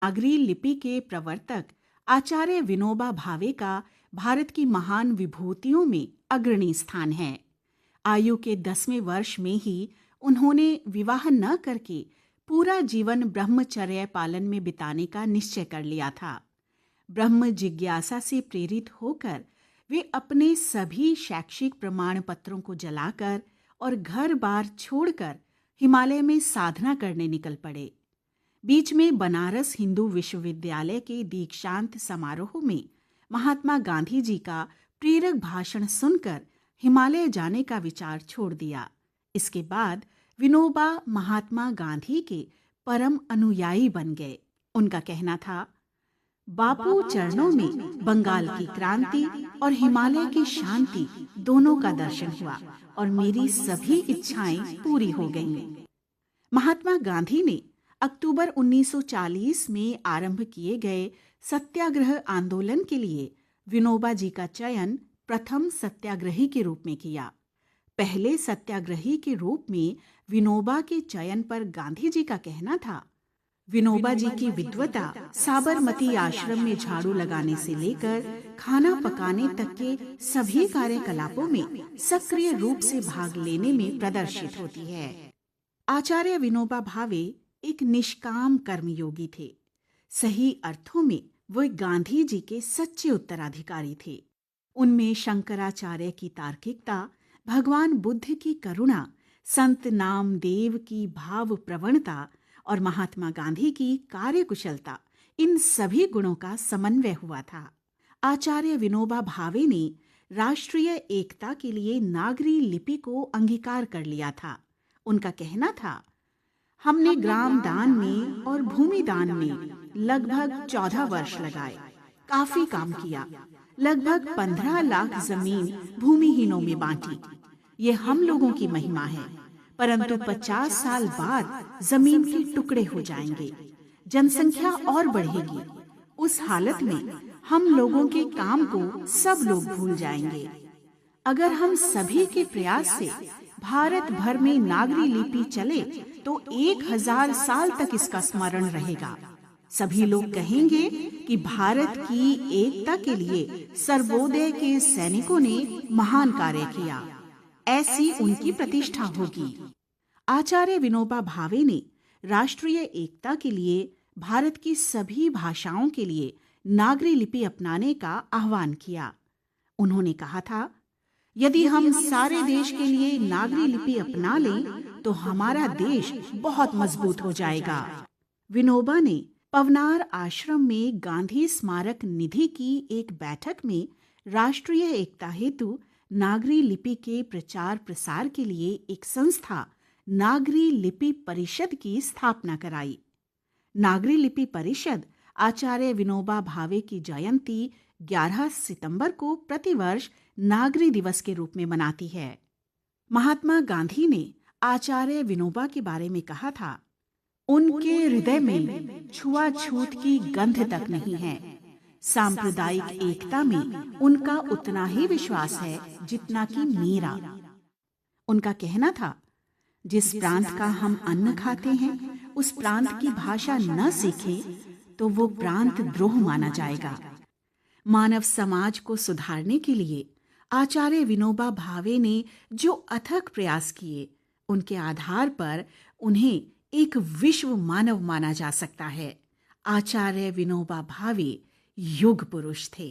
नागरी लिपि के प्रवर्तक आचार्य विनोबा भावे का भारत की महान विभूतियों में अग्रणी स्थान है। आयु के 10वें वर्ष में ही उन्होंने विवाह न करके पूरा जीवन ब्रह्मचर्य पालन में बिताने का निश्चय कर लिया था। ब्रह्म जिज्ञासा से प्रेरित होकर वे अपने सभी शैक्षिक प्रमाण पत्रों को जलाकर और घर बार छोड़कर हिमालय में साधना करने निकल पड़े। बीच में बनारस हिंदू विश्वविद्यालय के दीक्षांत समारोह में महात्मा गांधी जी का प्रेरक भाषण सुनकर हिमालय जाने का विचार छोड़ दिया। इसके बाद विनोबा महात्मा गांधी के परम अनुयायी बन गए। उनका कहना था, बापू चरणों में बंगाल की क्रांति और हिमालय की शांति दोनों का दर्शन हुआ और मेरी सभी इच्छाएं पूरी हो गईं। महात्मा गांधी ने अक्टूबर 1940 में आरंभ किए गए सत्याग्रह आंदोलन के लिए विनोबा जी का चयन प्रथम सत्याग्रही के रूप में किया। पहले सत्याग्रही के रूप में विनोबा के चयन पर गांधी जी का कहना था, विनोबा जी की विद्वता साबरमती आश्रम में झाड़ू लगाने से लेकर खाना पकाने तक के सभी कार्यकलापों में सक्रिय रूप से भाग लेने में प्रदर्शित होती है। आचार्य विनोबा भावे एक निष्काम कर्मयोगी थे। सही अर्थों में वे गांधी जी के सच्चे उत्तराधिकारी थे। उनमें शंकराचार्य की तार्किकता, भगवान बुद्ध की करुणा, संत नामदेव की भाव प्रवणता और महात्मा गांधी की कार्यकुशलता, इन सभी गुणों का समन्वय हुआ था। आचार्य विनोबा भावे ने राष्ट्रीय एकता के लिए नागरी लिपि को अंगीकार कर लिया था। उनका कहना था, हमने ग्राम दान में और भूमि दान में लगभग 14 वर्ष लगाए, काफी काम किया। लगभग 15 लाख जमीन भूमिहीनों में बांटी। ये हम लोगों की महिमा है, परंतु 50 साल बाद जमीन के टुकड़े हो जाएंगे, जनसंख्या और बढ़ेगी। उस हालत में हम लोगों के काम को सब लोग भूल जाएंगे। अगर हम सभी के प्रयास से भारत भर में नागरी लिपि चले तो 1000 साल तक इसका स्मरण रहेगा। सभी लोग कहेंगे कि भारत की एकता के लिए सर्वोदय के सैनिकों ने महान कार्य किया। ऐसी उनकी प्रतिष्ठा होगी। आचार्य विनोबा भावे ने राष्ट्रीय एकता के लिए भारत की सभी भाषाओं के लिए नागरी लिपि अपनाने का आह्वान किया। उन्होंने कहा था, यदि हम सारे देश के लिए नागरी लिपि अपना लें तो हमारा देश बहुत मजबूत हो जाएगा। विनोबा ने पवनार आश्रम में गांधी स्मारक निधि की एक बैठक में राष्ट्रीय एकता हेतु नागरी लिपि के प्रचार प्रसार के लिए एक संस्था नागरी लिपि परिषद की स्थापना कराई। नागरी लिपि परिषद आचार्य विनोबा भावे की जयंती 11 सितंबर को प्रतिवर्ष नागरी दिवस के रूप में मनाती है। महात्मा गांधी ने आचार्य विनोबा के बारे में कहा था, उनके हृदय में छुआछूत की गंध तक नहीं है। सांप्रदायिक एकता में उनका उतना ही विश्वास है जितना कि मेरा। उनका कहना था, जिस प्रांत का हम अन्न खाते हैं उस प्रांत की भाषा न सीखें तो वो प्रांत द्रोह माना जाएगा। मानव समाज को सुधारने के लिए आचार्य विनोबा भावे ने जो अथक प्रयास किए, उनके आधार पर उन्हें एक विश्व मानव माना जा सकता है। आचार्य विनोबा भावे युग पुरुष थे।